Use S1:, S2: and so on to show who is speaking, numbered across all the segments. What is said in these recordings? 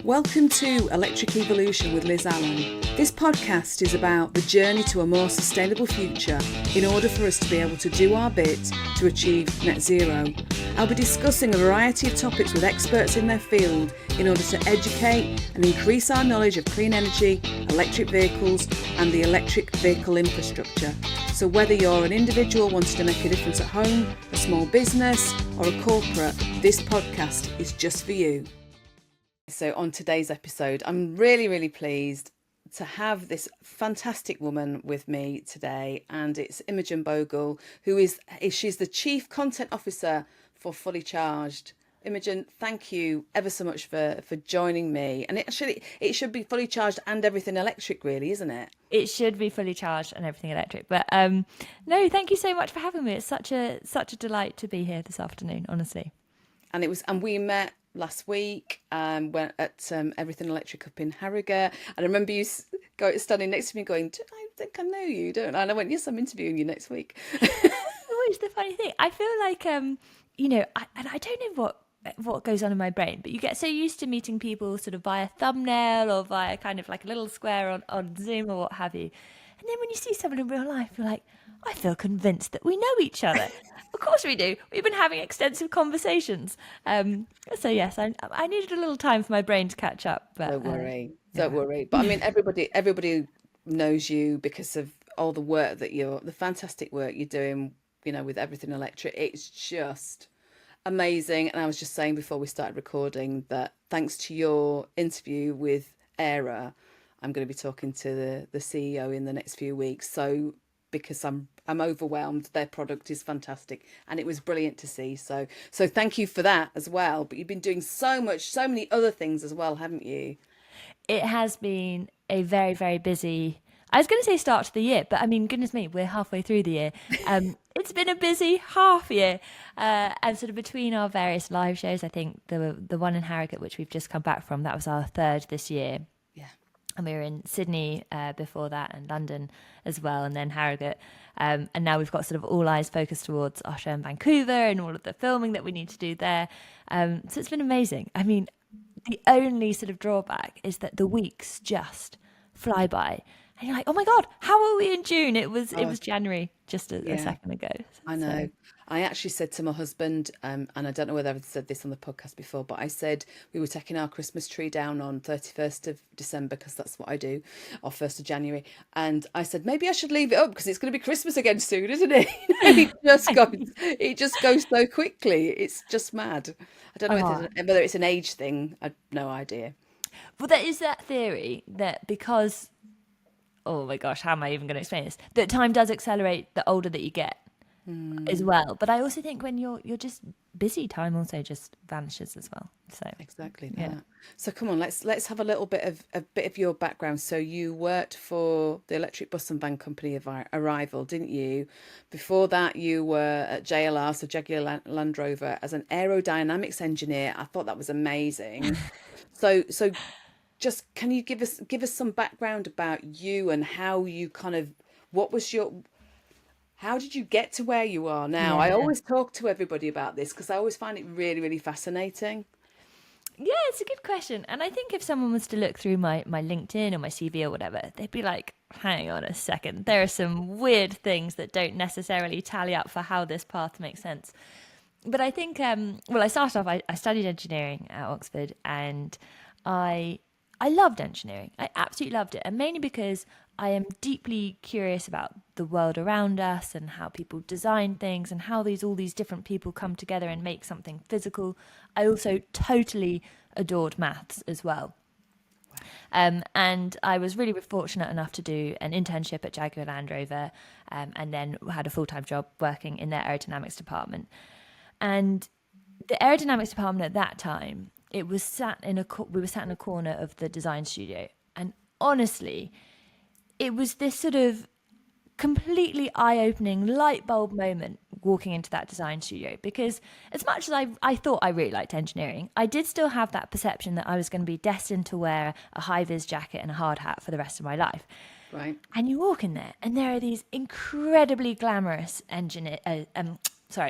S1: Welcome to Electric Evolution with Liz Allan. This podcast is about the journey to a more sustainable future in order for us to be able to do our bit to achieve net zero. I'll be discussing a variety of topics with experts in their field in order to educate and increase our knowledge of clean energy, electric vehicles and the electric vehicle infrastructure. So whether you're an individual wanting to make a difference at home, a small business or a corporate, this podcast is just for you. So on today's episode, I'm really pleased to have this fantastic woman with me today, and it's Imogen Bhogal, she's the Chief Content Officer for Fully Charged. Imogen, thank you ever so much for joining me. And it should be fully charged and everything electric, really, isn't it?
S2: It should be fully charged and everything electric. But no, thank you so much for having me. It's such a delight to be here this afternoon, honestly.
S1: And we met last week, went at Everything Electric up in Harrogate, and I remember you standing next to me going, I think I know you, don't I? And I went, yes, I'm interviewing you next week.
S2: Always the funny thing. I feel like, I don't know what goes on in my brain, but you get so used to meeting people sort of via thumbnail or via kind of like a little square on Zoom or what have you. And then when you see someone in real life, you're like, I feel convinced that we know each other. Of course we do. We've been having extensive conversations. So yes, I needed a little time for my brain to catch up. But,
S1: don't worry. But I mean, everybody knows you because of all the work the fantastic work you're doing, with Everything Electric. It's just amazing. And I was just saying before we started recording that thanks to your interview with Era, I'm going to be talking to the CEO in the next few weeks. So because I'm overwhelmed, their product is fantastic and it was brilliant to see. So thank you for that as well. But you've been doing so many other things as well, haven't you?
S2: It has been a very, very busy, I was going to say start to the year, but I mean, goodness me, we're halfway through the year. It's been a busy half year. And sort of between our various live shows, I think the one in Harrogate, which we've just come back from, that was our third this year.
S1: Yeah.
S2: And we were in Sydney before that and London as well, and then Harrogate. And now we've got sort of all eyes focused towards our show in Vancouver and all of the filming that we need to do there. So it's been amazing. I mean, the only sort of drawback is that the weeks just fly by. And you're like, oh my God, how are we in June? It was January just a second ago.
S1: I know. So. I actually said to my husband, and I don't know whether I've said this on the podcast before, but I said we were taking our Christmas tree down on 31st of December because that's what I do, or 1st of January. And I said, maybe I should leave it up because it's going to be Christmas again soon, isn't it? It just goes so quickly. It's just mad. I don't know whether it's an age thing. I've no idea.
S2: Well, there is that theory that because... oh my gosh, how am I even going to explain this? That time does accelerate the older that you get as well. But I also think when you're just busy, time also just vanishes as well. So
S1: exactly that. Yeah. So come on, let's have a little bit of your background. So you worked for the electric bus and van company of Arrival, didn't you? Before that, you were at JLR, so Jaguar Land Rover, as an aerodynamics engineer. I thought that was amazing. So. Just can you give us some background about you and how you how did you get to where you are now? Yeah. I always talk to everybody about this because I always find it really, really fascinating.
S2: Yeah, it's a good question. And I think if someone was to look through my LinkedIn or my CV or whatever, they'd be like, hang on a second, there are some weird things that don't necessarily tally up for how this path makes sense. But I think, I started off, I studied engineering at Oxford, and I loved engineering. I absolutely loved it. And mainly because I am deeply curious about the world around us and how people design things and how all these different people come together and make something physical. I also totally adored maths as well. And I was really fortunate enough to do an internship at Jaguar Land Rover, and then had a full-time job working in their aerodynamics department. And the aerodynamics department at that time, we were sat in a corner of the design studio, and honestly, it was this sort of completely eye-opening light bulb moment walking into that design studio, because as much as I thought I really liked engineering, I did still have that perception that I was going to be destined to wear a high-vis jacket and a hard hat for the rest of my life.
S1: Right.
S2: And you walk in there and there are these incredibly glamorous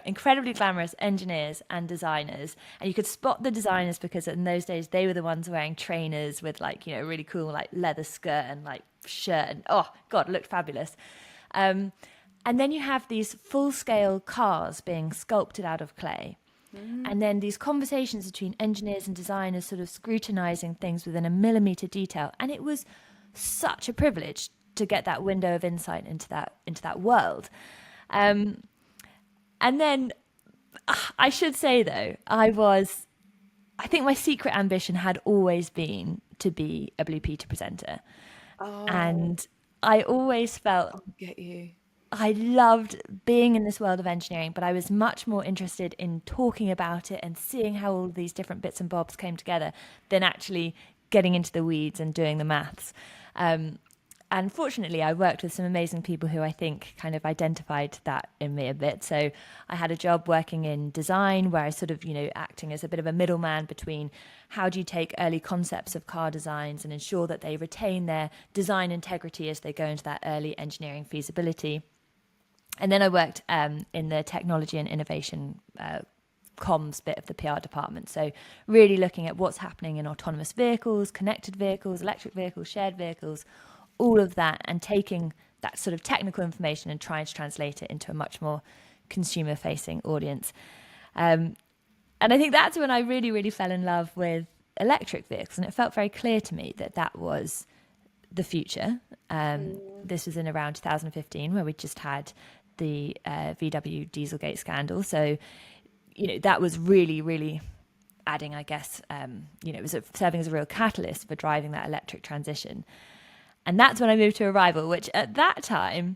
S2: incredibly glamorous engineers and designers. And you could spot the designers because in those days they were the ones wearing trainers with like, really cool like leather skirt and like shirt, and oh god, it looked fabulous. And then you have these full-scale cars being sculpted out of clay. And then these conversations between engineers and designers sort of scrutinizing things within a millimeter detail. And it was such a privilege to get that window of insight into that world. And then I should say, though, I think my secret ambition had always been to be a Blue Peter presenter.
S1: Oh,
S2: And I always felt
S1: I get you.
S2: I loved being in this world of engineering, but I was much more interested in talking about it and seeing how all these different bits and bobs came together than actually getting into the weeds and doing the maths. And fortunately, I worked with some amazing people who I think kind of identified that in me a bit. So I had a job working in design where I sort of, acting as a bit of a middleman between how do you take early concepts of car designs and ensure that they retain their design integrity as they go into that early engineering feasibility. And then I worked in the technology and innovation comms bit of the PR department. So really looking at what's happening in autonomous vehicles, connected vehicles, electric vehicles, shared vehicles, all of that, and taking that sort of technical information and trying to translate it into a much more consumer-facing audience. And I think that's when I really, really fell in love with electric vehicles. And it felt very clear to me that that was the future. This was in around 2015, where we just had the VW Dieselgate scandal. So, that was really, really adding, I guess, it was serving as a real catalyst for driving that electric transition. And that's when I moved to Arrival, which at that time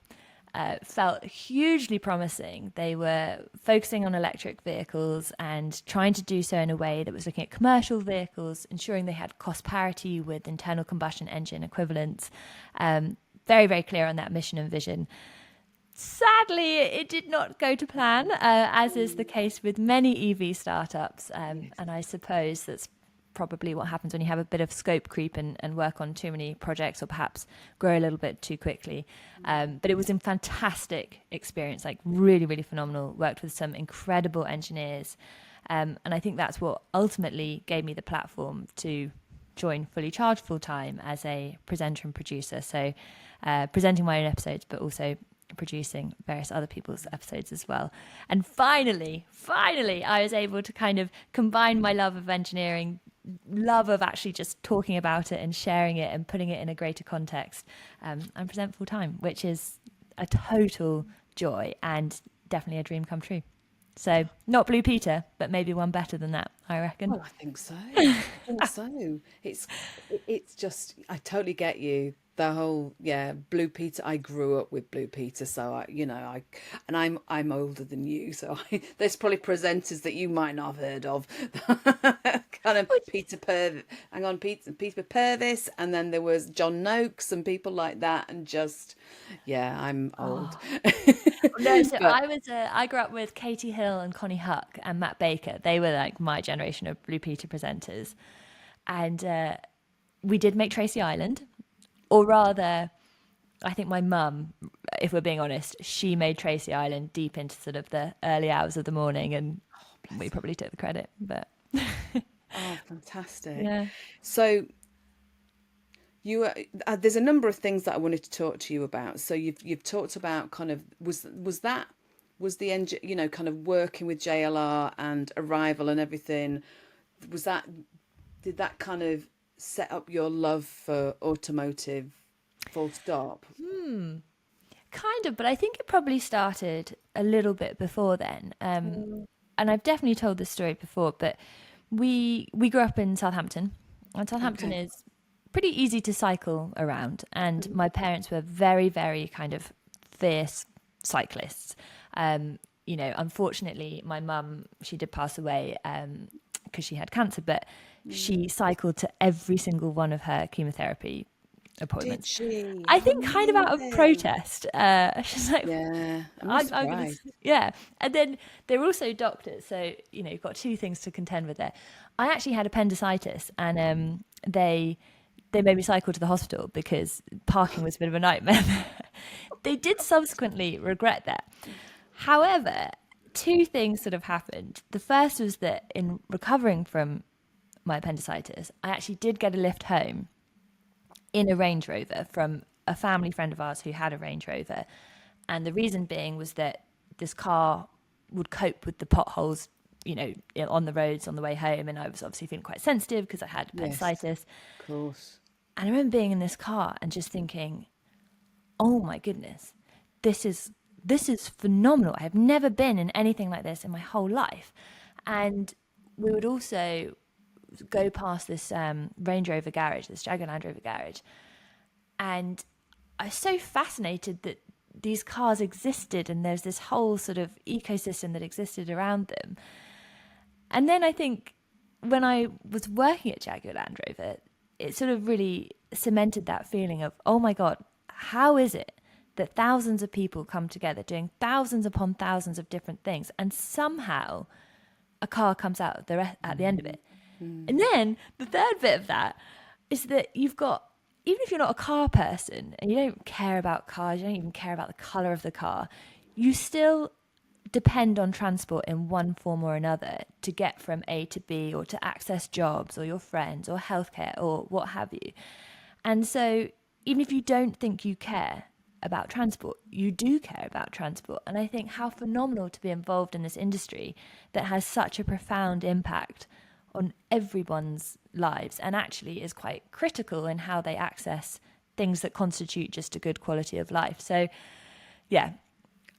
S2: felt hugely promising. They were focusing on electric vehicles and trying to do so in a way that was looking at commercial vehicles, ensuring they had cost parity with internal combustion engine equivalents. Very, very clear on that mission and vision. Sadly, it did not go to plan, as is the case with many EV startups. And I suppose that's probably what happens when you have a bit of scope creep and work on too many projects, or perhaps grow a little bit too quickly. But it was a fantastic experience, like really, really phenomenal. Worked with some incredible engineers. And I think that's what ultimately gave me the platform to join Fully Charged full time as a presenter and producer. So presenting my own episodes, but also producing various other people's episodes as well. And finally, I was able to kind of combine my love of engineering, love of actually just talking about it and sharing it and putting it in a greater context, and present full time, which is a total joy and definitely a dream come true. So not Blue Peter, but maybe one better than that, I reckon.
S1: Well, I think so. I think so. It's just, I totally get you. The whole, Blue Peter. I grew up with Blue Peter, so I'm older than you, so there's probably presenters that you might not have heard of, kind of Peter Purvis, and then there was John Noakes and people like that, and just, I'm old.
S2: No, so I grew up with Katie Hill and Connie Huck and Matt Baker. They were like my generation of Blue Peter presenters, and we did make Tracy Island. Or rather, I think my mum, if we're being honest, she made Tracy Island deep into sort of the early hours of the morning, and we probably took the credit. But
S1: oh, fantastic!
S2: Yeah.
S1: So you there's a number of things that I wanted to talk to you about. So you've talked about kind of was the engine, kind of working with JLR and Arrival and everything. Did that kind of set up your love for automotive full stop?
S2: Kind of, but I think it probably started a little bit before then. And I've definitely told this story before, but we grew up in Southampton, and Southampton is pretty easy to cycle around, and my parents were very, very kind of fierce cyclists. Unfortunately, my mum, she did pass away because she had cancer, but she cycled to every single one of her chemotherapy appointments.
S1: Did she?
S2: I think kind of out of protest. She's like,
S1: I'm
S2: gonna, and then they're also doctors, so you've got two things to contend with there. I actually had appendicitis, and they made me cycle to the hospital because parking was a bit of a nightmare. They did subsequently regret that. However, two things sort of happened. The first was that in recovering from my appendicitis, I actually did get a lift home in a Range Rover from a family friend of ours who had a Range Rover. And the reason being was that this car would cope with the potholes, on the roads on the way home. And I was obviously feeling quite sensitive because I had
S1: Yes,
S2: appendicitis.
S1: of course.
S2: And I remember being in this car and just thinking, oh my goodness, this is phenomenal. I have never been in anything like this in my whole life. And we would also go past this Range Rover garage, this Jaguar Land Rover garage, and I was so fascinated that these cars existed and there's this whole sort of ecosystem that existed around them. And then I think when I was working at Jaguar Land Rover, it sort of really cemented that feeling of, oh my God, how is it that thousands of people come together doing thousands upon thousands of different things and somehow a car comes out at the end of it? And then the third bit of that is that you've got, even if you're not a car person and you don't care about cars, you don't even care about the color of the car, you still depend on transport in one form or another to get from A to B or to access jobs or your friends or healthcare or what have you. And so even if you don't think you care about transport, you do care about transport. And I think how phenomenal to be involved in this industry that has such a profound impact on everyone's lives and actually is quite critical in how they access things that constitute just a good quality of life. So yeah,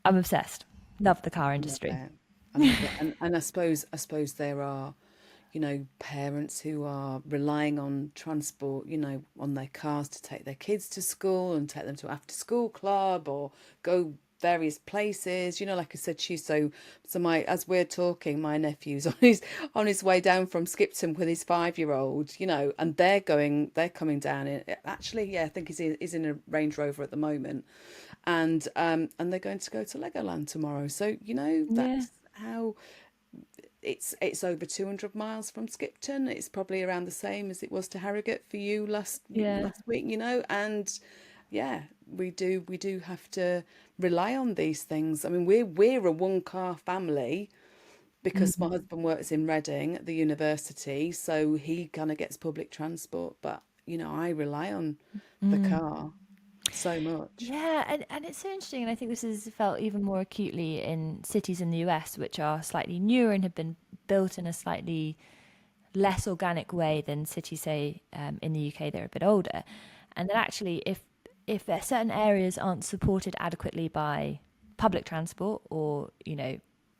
S2: I'm obsessed. Love the car
S1: I love
S2: industry.
S1: it. I love it. And I suppose there are, parents who are relying on transport, on their cars to take their kids to school and take them to after school club or go various places. Like I said, so my as we're talking, my nephew's on his way down from Skipton with his 5-year-old, and they're coming down in actually, yeah, I think he's in a Range Rover at the moment, and they're going to go to Legoland tomorrow. So
S2: Yeah,
S1: that's how it's over 200 miles from Skipton. It's probably around the same as it was to Harrogate for you last
S2: yeah.
S1: last week, and yeah, we do have to rely on these things. I mean, we're a one car family because my
S2: Mm,
S1: husband works in Reading at the university, so he kind of gets public transport, but I rely on the
S2: mm.
S1: car so much.
S2: Yeah, and it's so interesting, and I think this is felt even more acutely in cities in the US, which are slightly newer and have been built in a slightly less organic way than cities, say, in the UK, they're a bit older. And that actually, if there certain areas aren't supported adequately by public transport or,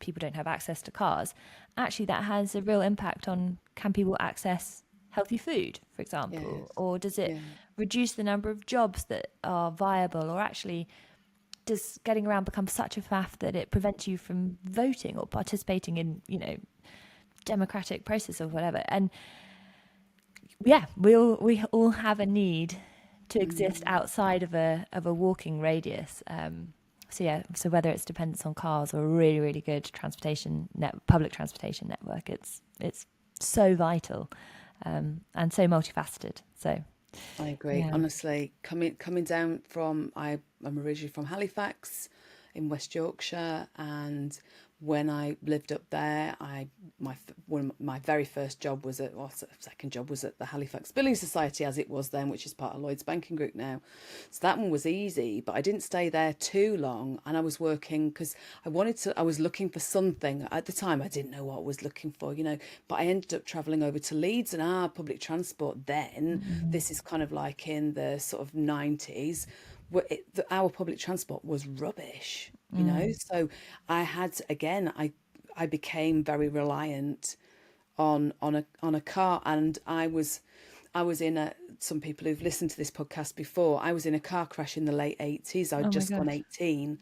S2: people don't have access to cars, actually that has a real impact on can people access healthy food, for example,
S1: Yes.
S2: or does it
S1: Yeah.
S2: reduce the number of jobs that are viable, or actually does getting around become such a faff that it prevents you from voting or participating in, democratic process or whatever. And yeah, we all have a need to exist
S1: Mm.
S2: outside of a walking radius. So yeah, so whether it's dependence on cars or a really really good public transportation network, it's so vital, and so multifaceted. So
S1: I agree.
S2: yeah.
S1: Honestly, coming down from I'm originally from Halifax in West Yorkshire, and when I lived up there, one of my very first job was second job was at the Halifax Building Society as it was then, which is part of Lloyd's Banking Group now. So that one was easy, but I didn't stay there too long, and I was working because I was looking for something at the time. I didn't know what I was looking for, but I ended up traveling over to Leeds, and our public transport then,
S2: Mm,
S1: this is kind of like in the sort of 90s, our public transport was rubbish,
S2: mm.
S1: so I became very reliant on a car, and I was in a some people who've listened to this podcast before, I was in a car crash in the late 80s. I'd
S2: Oh my
S1: just gone
S2: gosh.
S1: 18.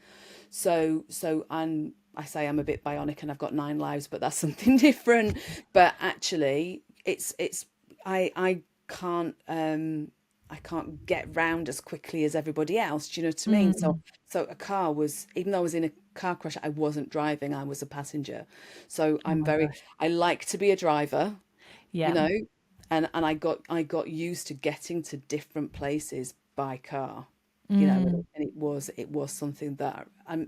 S1: So I say I'm a bit bionic and I've got 9 lives, but that's something different. But actually, it's I can't I can't get round as quickly as everybody else. Do you know what I mean? So
S2: Mm.
S1: so a car was, even though I was in a car crash, I wasn't driving, I was a passenger. So
S2: Oh my gosh.
S1: I like to be a driver, you
S2: Yeah.
S1: know, and I got used to getting to different places by car. you know, and it was something that I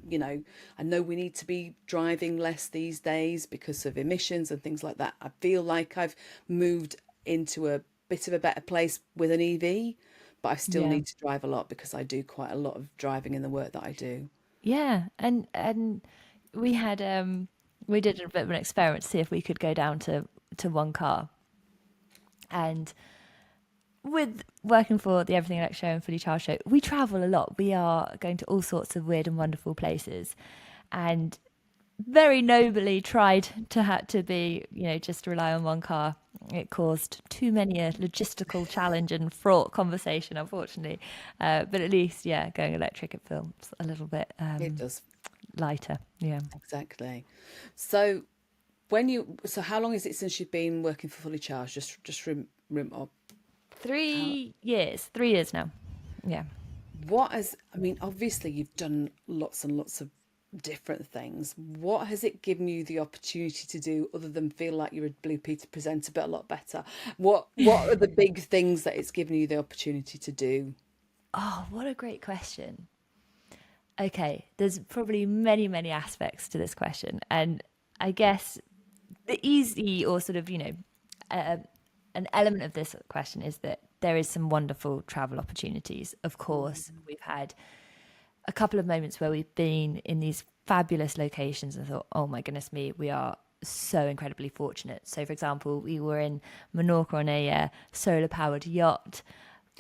S1: know we need to be driving less these days because of emissions and things like that. I feel like I've moved into a bit of a better place with an EV, but I still
S2: Yeah.
S1: need to drive a lot because I do quite a lot of driving in the work that I do.
S2: Yeah, and we had we did a bit of an experiment to see if we could go down to one car. And with working for the Everything Elect show and Fully Charged show, we travel a lot. We are going to all sorts of weird and wonderful places, and very nobly tried to have to be, just rely on one car. It caused too many a logistical challenge and fraught conversation, unfortunately. But at least, yeah, going electric, it feels a little bit
S1: It does.
S2: lighter. Yeah.
S1: Exactly. So so how long is it since you've been working for Fully Charged? Just or how,
S2: 3 years, 3 years now. Yeah.
S1: I mean, obviously you've done lots and lots of different things. What has it given you the opportunity to do other than feel like you're a Blue Peter presenter, but a lot better? What are the big things that it's given you the opportunity to do?
S2: Oh, what a great question. Okay, there's probably many, many aspects to this question. And I guess the easy or sort of, uh, an element of this question is that there is some wonderful travel opportunities. Of course, we've had a couple of moments where we've been in these fabulous locations and thought, oh my goodness me, we are so incredibly fortunate. So, for example, we were in Menorca on a solar powered yacht.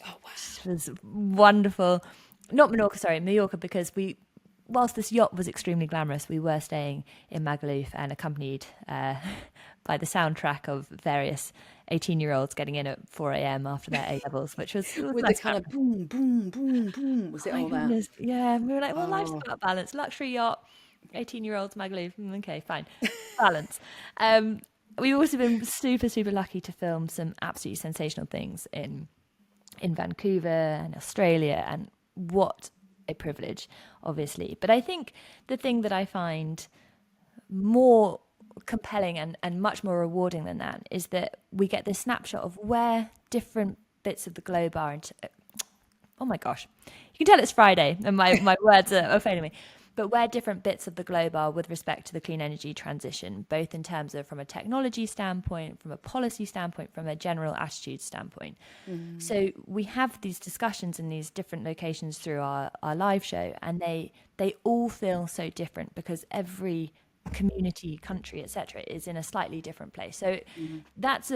S1: Oh wow.
S2: It was wonderful. Not Menorca, sorry, Mallorca, because whilst this yacht was extremely glamorous, we were staying in Magaluf and accompanied by the soundtrack of various 18-year-olds getting in at 4 a.m. after their A levels, which was
S1: With the
S2: nice.
S1: kind of boom, boom, boom, boom. Was
S2: Oh
S1: it
S2: my
S1: all that?
S2: goodness. Yeah. We were like, well, life's
S1: Oh,
S2: about balance. Luxury yacht, 18-year-olds, Magaluf. Okay, fine. Balance. We've also been super, super lucky to film some absolutely sensational things in Vancouver and Australia. And what a privilege, obviously. But I think the thing that I find more compelling and much more rewarding than that is that we get this snapshot of where different bits of the globe are. Oh my gosh, you can tell it's Friday and my words are failing me. But where different bits of the globe are with respect to the clean energy transition, both in terms of from a technology standpoint, from a policy standpoint, from a general attitude standpoint. So we have these discussions in these different locations through our live show, and they all feel so different because every community, country, etc., is in a slightly different place. So that's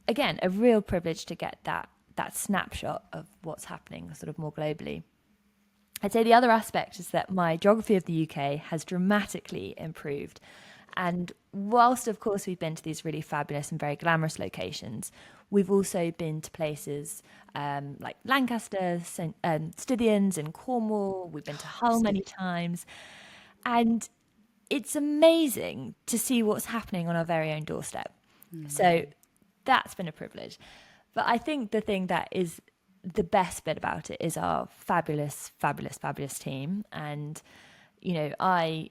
S2: again a real privilege to get that snapshot of what's happening sort of more globally. I'd say the other aspect is that my geography of the UK has dramatically improved. And whilst, of course, we've been to these really fabulous and very glamorous locations, we've also been to places like Lancaster, Scythians in Cornwall. We've been to Hull many times. And it's amazing to see what's happening on our very own doorstep. So that's been a privilege. But I think the thing that is the best bit about it is our fabulous, fabulous, fabulous team. And, I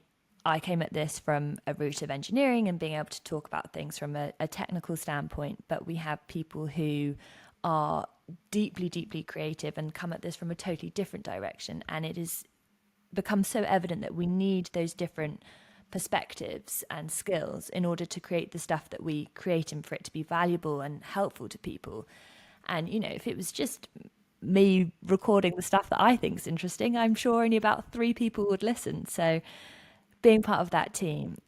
S2: came at this from a route of engineering and being able to talk about things from a technical standpoint, but we have people who are deeply, deeply creative and come at this from a totally different direction. And it has become so evident that we need those different perspectives and skills in order to create the stuff that we create and for it to be valuable and helpful to people. And, if it was just me recording the stuff that I think is interesting, I'm sure only about 3 people would listen. So being part of that team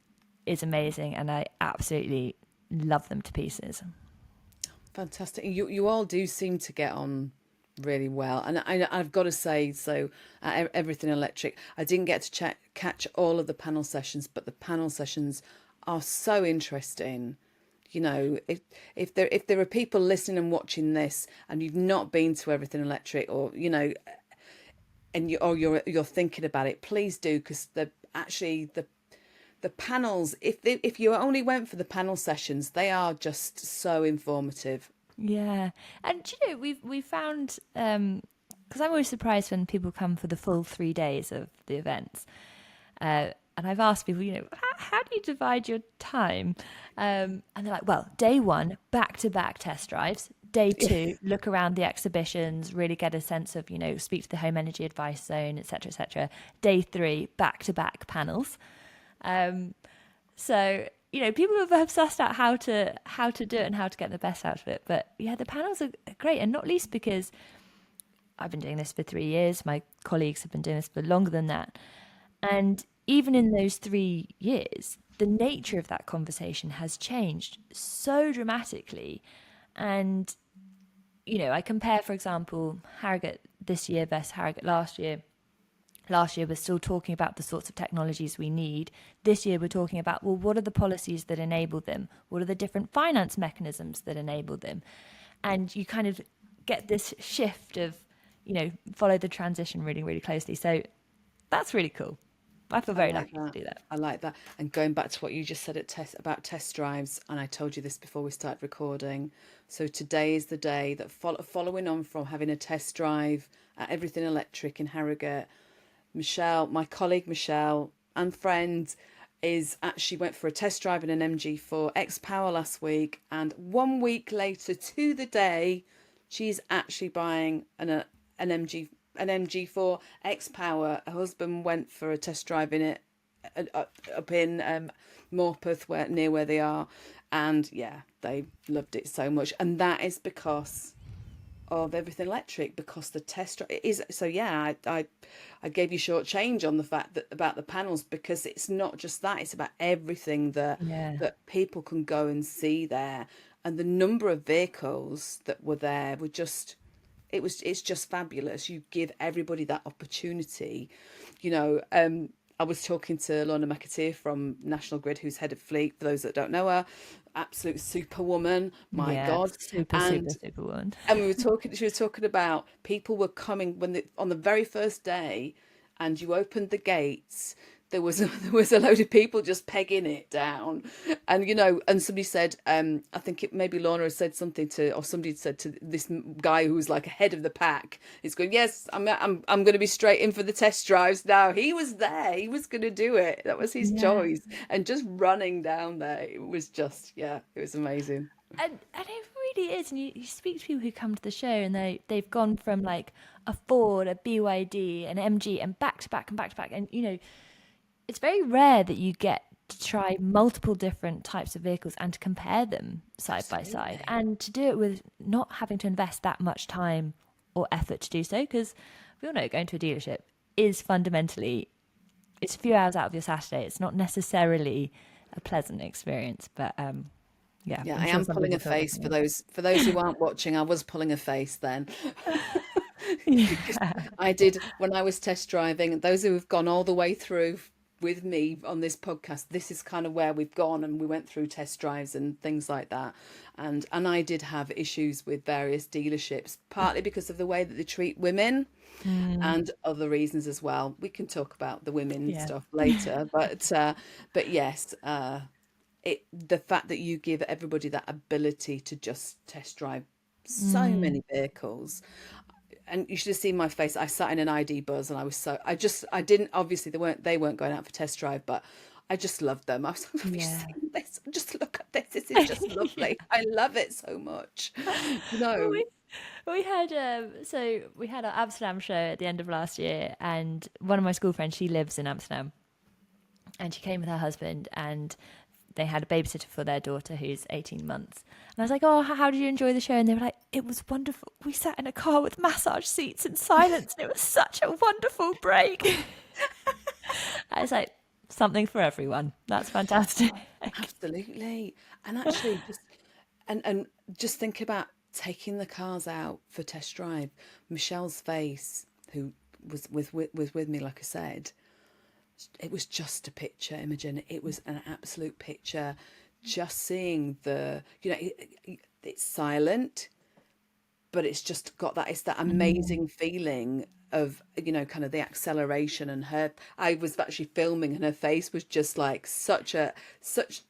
S2: is amazing, and I absolutely love them to pieces.
S1: fantastic. You all do seem to get on really well. And I've got to say, so Everything Electric, I didn't get to catch all of the panel sessions, but the panel sessions are so interesting. If there are people listening and watching this and you've not been to Everything Electric, or and you're thinking about it, please do, because the panels, if you only went for the panel sessions, they are just so informative.
S2: Yeah, and we've found because I'm always surprised when people come for the full 3 days of the events. And I've asked people, how do you divide your time? And they're like, well, day 1, back-to-back test drives. Day 2, look around the exhibitions, really get a sense of, speak to the home energy advice zone, etc., etc. Day 3, back-to-back panels. So, people have sussed out how to do it and how to get the best out of it. But yeah, the panels are great, and not least because I've been doing this for 3 years. My colleagues have been doing this for longer than that. And even in those 3 years, the nature of that conversation has changed so dramatically. And, I compare, for example, Harrogate this year versus Harrogate last year. Last year, we're still talking about the sorts of technologies we need. This year, we're talking about, well, what are the policies that enable them? What are the different finance mechanisms that enable them? And you kind of get this shift of, follow the transition really, really closely. So that's really cool. I feel very lucky to do that.
S1: I like that. And going back to what you just said about test drives, and I told you this before we started recording. So today is the day that following on from having a test drive at Everything Electric in Harrogate, Michelle, my colleague Michelle and friend, went for a test drive in an MG4 X Power last week, and 1 week later to the day, she's actually buying an MG4 X Power. Her husband went for a test drive in it up in Morpeth, near where they are, and yeah, they loved it so much. And that is because of Everything Electric, because the test drive is so. Yeah, I gave you short change on the fact that about the panels, because it's not just that; it's about everything that people can go and see there, and the number of vehicles that were there were just. It's just fabulous. You give everybody that opportunity. I was talking to Lorna McAteer from National Grid, who's head of fleet, for those that don't know her. Absolute superwoman, my God.
S2: Superwoman.
S1: And she was talking about people were coming on the very first day, and you opened the gates. There was a load of people just pegging it down, and and somebody said, I think maybe Lorna had said something or somebody had said to this guy who was like ahead of the pack, it's going, yes, I'm going to be straight in for the test drives now. He was there, he was going to do it. That was his choice, and just running down there, it was just it was amazing.
S2: And it really is. And you speak to people who come to the show, and they've gone from like a Ford, a BYD, an MG, and back to back and back to back, and it's very rare that you get to try multiple different types of vehicles and to compare them side by side, and to do it with not having to invest that much time or effort to do so, because we all know going to a dealership is fundamentally, it's a few hours out of your Saturday. It's not necessarily a pleasant experience, but I
S1: am pulling a face for those who aren't watching. I was pulling a face then. I did when I was test driving. Those who have gone all the way through with me on this podcast, this is kind of where we've gone, and we went through test drives and things like that, and I did have issues with various dealerships, partly because of the way that they treat women and other reasons as well. We can talk about the women stuff later, but yes, the fact that you give everybody that ability to just test drive so many vehicles. And you should have seen my face. I sat in an ID buzz, and I didn't, obviously they weren't going out for test drive, but I just loved them. I was like, have you seen this? Just look at this. This is just lovely. I love it so much.
S2: We had we had our Amsterdam show at the end of last year, and one of my school friends, she lives in Amsterdam, and she came with her husband, and they had a babysitter for their daughter who's 18 months. And I was like, oh, how did you enjoy the show? And they were like, it was wonderful. We sat in a car with massage seats in silence, and it was such a wonderful break. I was like, something for everyone. That's fantastic.
S1: Absolutely. And actually, just think about taking the cars out for test drive. Michelle's face, who was with me, like I said, it was just a picture, Imogen. It was an absolute picture. Just seeing it's silent, but it's just got that. It's that amazing feeling of kind of the acceleration, and I was actually filming, and her face was just like such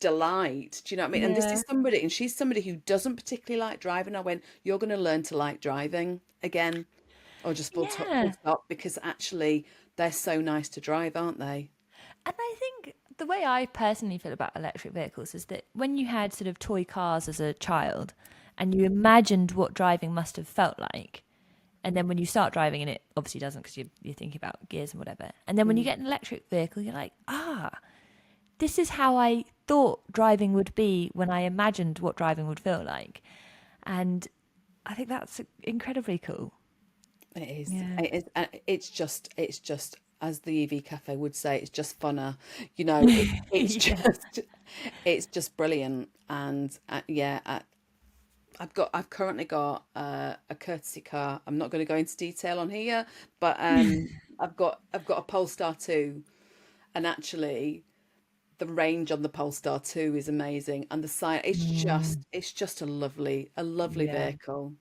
S1: delight. Do you know what I mean? And this is somebody, and she's somebody who doesn't particularly like driving. I went, you're going to learn to like driving again, or just full stop, because actually they're so nice to drive, aren't they?
S2: And I think the way I personally feel about electric vehicles is that when you had sort of toy cars as a child, and you imagined what driving must have felt like. And then when you start driving, and it obviously doesn't because you're thinking about gears and whatever. And then when you get an electric vehicle, you're like, this is how I thought driving would be when I imagined what driving would feel like. And I think that's incredibly cool.
S1: It is.
S2: Yeah.
S1: It is. It's just, as the EV Cafe would say, it's just funner.
S2: Yeah.
S1: It's just brilliant. And I've currently got a courtesy car. I'm not going to go into detail on here, but I've got a Polestar 2, and actually the range on the Polestar 2 is amazing, and the site it's just a lovely
S2: Yeah.
S1: vehicle,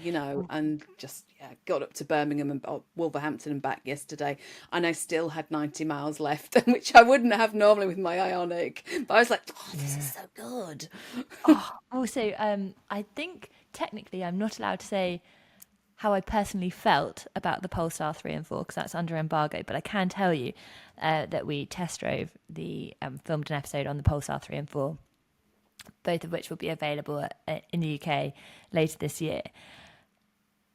S1: and just got up to Birmingham and Wolverhampton and back yesterday, and I still had 90 miles left, which I wouldn't have normally with my Ionic, but I was like, oh, this is so good.
S2: Also, I think technically I'm not allowed to say how I personally felt about the Polestar 3 and 4 because that's under embargo, but I can tell you that we test drove filmed an episode on the Polestar 3 and 4, both of which will be available in the UK later this year.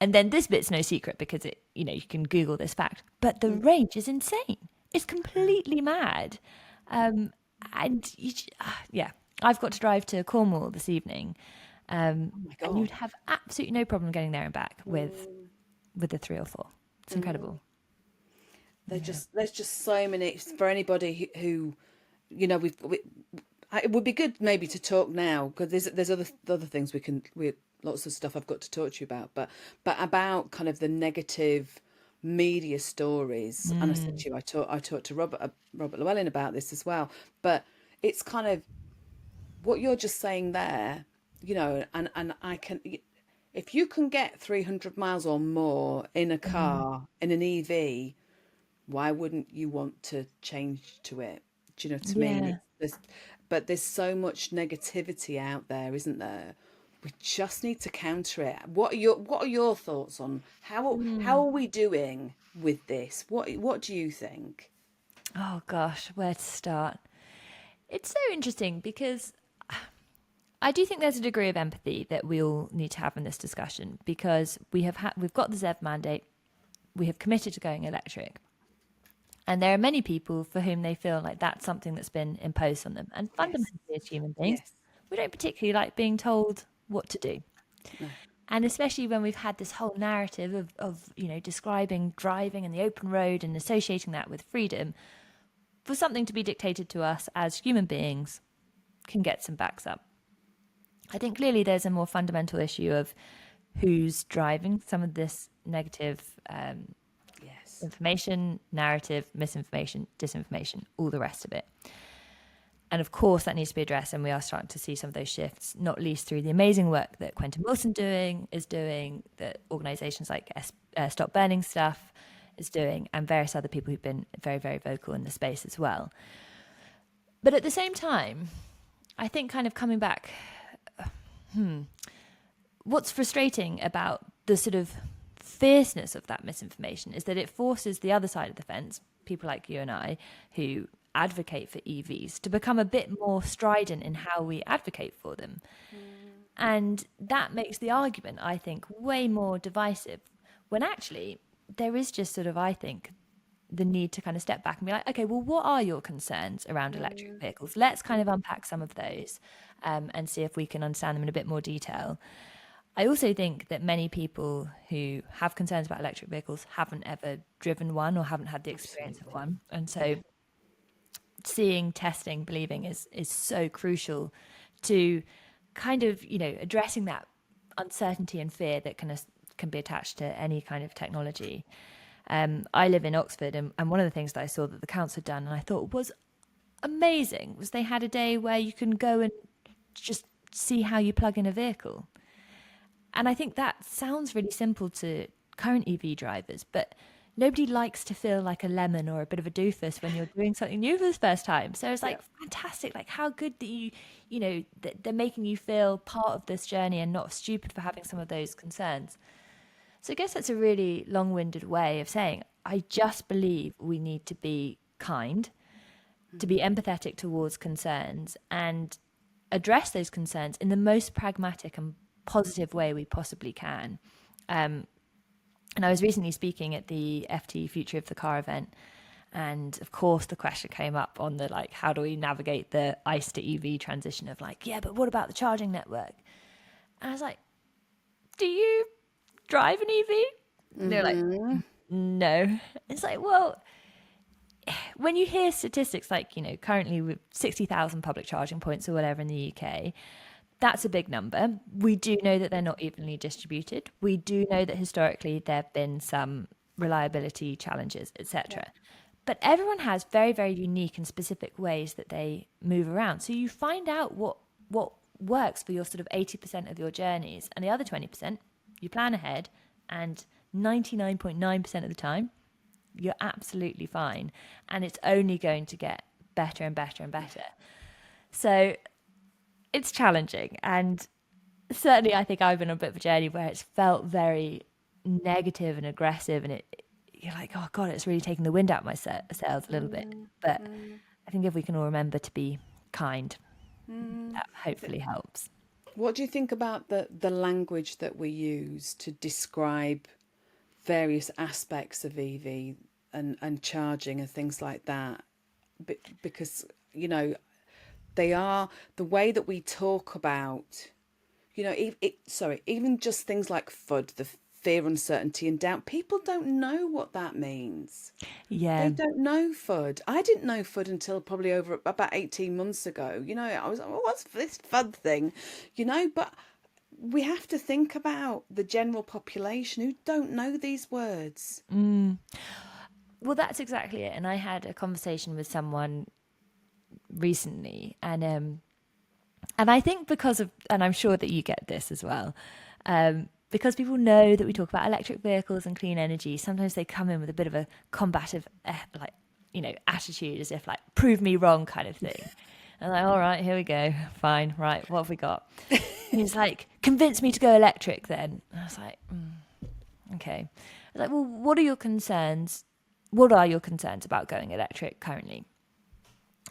S2: And then this bit's no secret because you can Google this fact, but the range is insane. It's completely mad. And I've got to drive to Cornwall this evening.
S1: Oh my God.
S2: And you'd have absolutely no problem getting there and back with the 3 or 4. It's incredible.
S1: There's just so many for anybody who it would be good maybe to talk now because there's other things we lots of stuff I've got to talk to you about, but about kind of the negative media stories. And I said to you, I talked to Robert Llewellyn about this as well, but it's kind of what you're just saying there, and I can, if you can get 300 miles or more in a car, in an EV, why wouldn't you want to change to it? Do you know what I mean? There's so much negativity out there, isn't there? We just need to counter it. What are your thoughts on how are we doing with this? What do you think?
S2: Oh gosh, where to start? It's so interesting because I do think there's a degree of empathy that we all need to have in this discussion because we've got the ZEV mandate, we have committed to going electric, and there are many people for whom they feel like that's something that's been imposed on them. And fundamentally, as human beings, we don't particularly like being told what to do.
S1: No.
S2: And especially when we've had this whole narrative of describing driving and the open road and associating that with freedom, for something to be dictated to us as human beings can get some backs up. I think clearly there's a more fundamental issue of who's driving some of this negative information, narrative, misinformation, disinformation, all the rest of it. And of course, that needs to be addressed, and we are starting to see some of those shifts, not least through the amazing work that Quentin Wilson is doing, that organisations like Stop Burning Stuff is doing, and various other people who've been very, very vocal in the space as well. But at the same time, I think kind of coming back, what's frustrating about the sort of fierceness of that misinformation is that it forces the other side of the fence, people like you and I, who advocate for EVs, to become a bit more strident in how we advocate for them. And that makes the argument, I think, way more divisive, when actually there is just sort of, I think, the need to kind of step back and be like, okay, well, what are your concerns around electric vehicles? Let's kind of unpack some of those and see if we can understand them in a bit more detail. I also think that many people who have concerns about electric vehicles haven't ever driven one or haven't had the experience of one. And so seeing, testing, believing is so crucial to kind of, addressing that uncertainty and fear that can be attached to any kind of technology. I live in Oxford, and one of the things that I saw that the council had done and I thought was amazing was they had a day where you can go and just see how you plug in a vehicle. And I think that sounds really simple to current EV drivers, but nobody likes to feel like a lemon or a bit of a doofus when you're doing something new for the first time. So it's like fantastic, like how good that that they're making you feel part of this journey and not stupid for having some of those concerns. So I guess that's a really long-winded way of saying I just believe we need to be kind, to be empathetic towards concerns and address those concerns in the most pragmatic and positive way we possibly can. And I was recently speaking at the FT Future of the Car event, and of course the question came up on the like, how do we navigate the ICE to EV transition of like, yeah, but what about the charging network? And I was like, do you drive an EV? And they're like, no. It's like, well, when you hear statistics like, you know, currently with 60,000 public charging points or whatever in the UK, that's a big number. We do know that they're not evenly distributed. We do know that historically there have been some reliability challenges, etc. Yeah. But everyone has very, very unique and specific ways that they move around. So you find out what works for your sort of 80% of your journeys, and the other 20%, you plan ahead, and 99.9% of the time, you're absolutely fine. And it's only going to get better and better and better. So it's challenging. And certainly I think I've been on a bit of a journey where it's felt very negative and aggressive, and you're like, oh God, it's really taking the wind out of my sails a little bit. But I think if we can all remember to be kind, that hopefully helps.
S1: What do you think about the language that we use to describe various aspects of EV and charging and things like that? Because, you know, they are the way that we talk about, you know, even just things like FUD, the fear, uncertainty and doubt. People don't know what that means.
S2: Yeah.
S1: They don't know FUD. I didn't know FUD until probably over about 18 months ago. You know, I was like, well, what's this FUD thing? You know, but we have to think about the general population who don't know these words.
S2: Well, that's exactly it. And I had a conversation with someone recently, and I think because of, and I'm sure that you get this as well, because people know that we talk about electric vehicles and clean energy, sometimes they come in with a bit of a combative, like, you know, attitude, as if like, prove me wrong kind of thing. And I'm like, all right, here we go. Fine. Right. What have we got? And he's like, convince me to go electric then. And I was like, okay. I was like, well, what are your concerns? What are your concerns about going electric currently?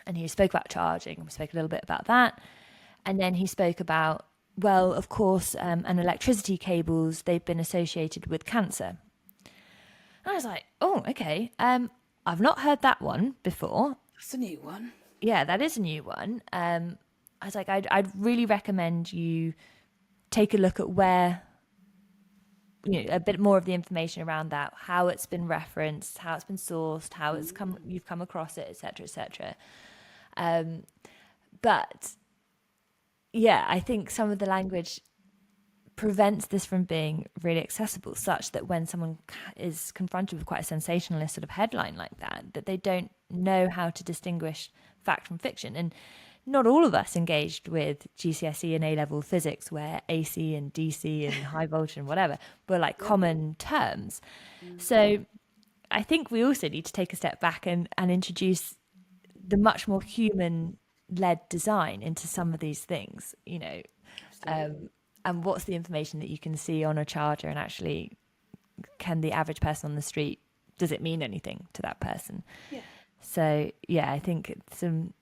S2: And he spoke about charging. We spoke a little bit about that. And then he spoke about, well, of course, and electricity cables, they've been associated with cancer. And I was like, oh, okay. I've not heard that one before.
S1: That's a new one.
S2: Yeah, that is a new one. I was like, I'd really recommend you take a look at where, you know, a bit more of the information around that, how it's been referenced, how it's been sourced, how it's you've come across it, etc., etc. But yeah, I think some of the language prevents this from being really accessible, such that when someone is confronted with quite a sensationalist sort of headline like that they don't know how to distinguish fact from fiction. And not all of us engaged with GCSE and A-level physics, where AC and DC and high voltage and whatever were like common terms. So I think we also need to take a step back and introduce the much more human-led design into some of these things, you know. And what's the information that you can see on a charger, and actually can the average person on the street, does it mean anything to that person? Yeah. So yeah, I think some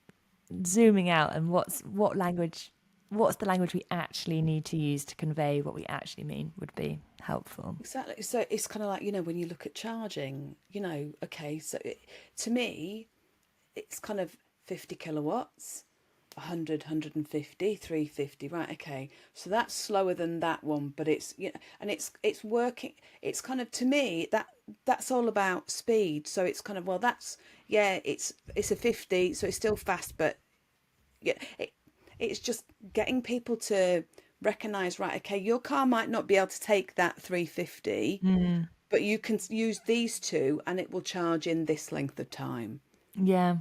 S2: zooming out and what's the language we actually need to use to convey what we actually mean would be helpful.
S1: Exactly. So it's kind of like, you know, when you look at charging, you know, okay, so to me, it's kind of 50 kilowatts, 100, 150, 350, right? Okay, so that's slower than that one, but it's, you know, and it's working. It's kind of, to me, that's all about speed. So it's kind of, well, that's, yeah, it's a 50, so it's still fast, but yeah, it's just getting people to recognize, right? Okay, your car might not be able to take that 350, but you can use these two, and it will charge in this length of time.
S2: Yeah.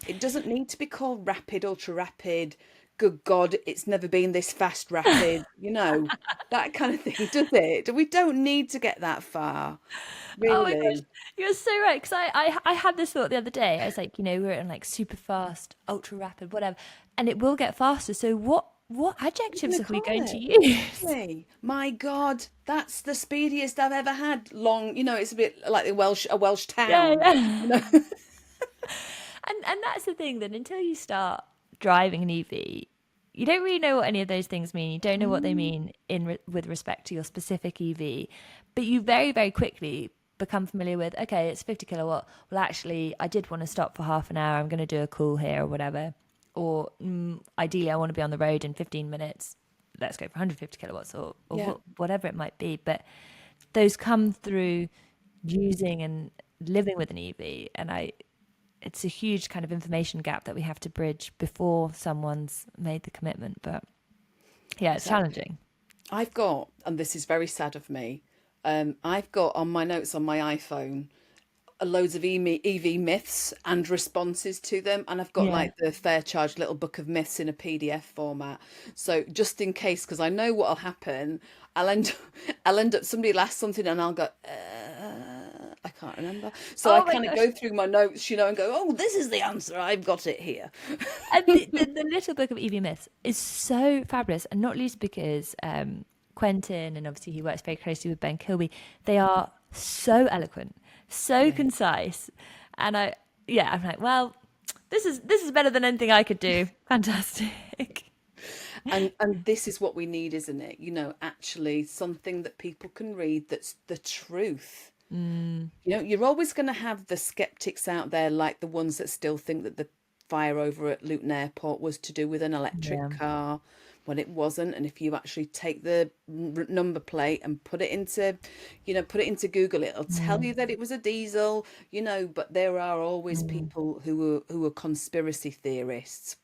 S1: It doesn't need to be called rapid, ultra rapid. Good God, it's never been this fast rapid, you know, that kind of thing, does it? We don't need to get that far, really.
S2: Oh my gosh, you're so right. Because I had this thought the other day. I was like, you know, we're in like super fast, ultra rapid, whatever, and it will get faster. So what adjectives are we going to use?
S1: My God, that's the speediest I've ever had. Long, you know, it's a bit like a Welsh town.
S2: Yeah.
S1: You know?
S2: And that's the thing, that until you start driving an EV, you don't really know what any of those things mean. You don't know what they mean with respect to your specific EV, but you very, very quickly become familiar with, okay, it's 50 kilowatt. Well, actually, I did want to stop for half an hour. I'm going to do a call here or whatever. Or ideally, I want to be on the road in 15 minutes. Let's go for 150 kilowatts or whatever it might be. But those come through using and living with an EV. And it's a huge kind of information gap that we have to bridge before someone's made the commitment. But yeah, it's challenging.
S1: I've got, and this is very sad of me, I've got on my notes on my iPhone loads of EV myths and responses to them, and I've got like the Fair Charge little book of myths in a PDF format. So just in case, because I know what'll happen, I'll end up somebody will ask something and I'll go, I can't remember. So I kind of go through my notes, and go, oh, this is the answer. I've got it here.
S2: And the little book of EV myths is so fabulous, and not least because Quentin, and obviously he works very closely with Ben Kilby, they are so eloquent, so concise. And I'm like, well, this is better than anything I could do. Fantastic.
S1: And this is what we need, isn't it? Actually something that people can read that's the truth. You're always going to have the skeptics out there, like the ones that still think that the fire over at Luton Airport was to do with an electric car when it wasn't. And if you actually take the number plate and put it into Google, it'll tell you that it was a diesel, but there are always people who are conspiracy theorists.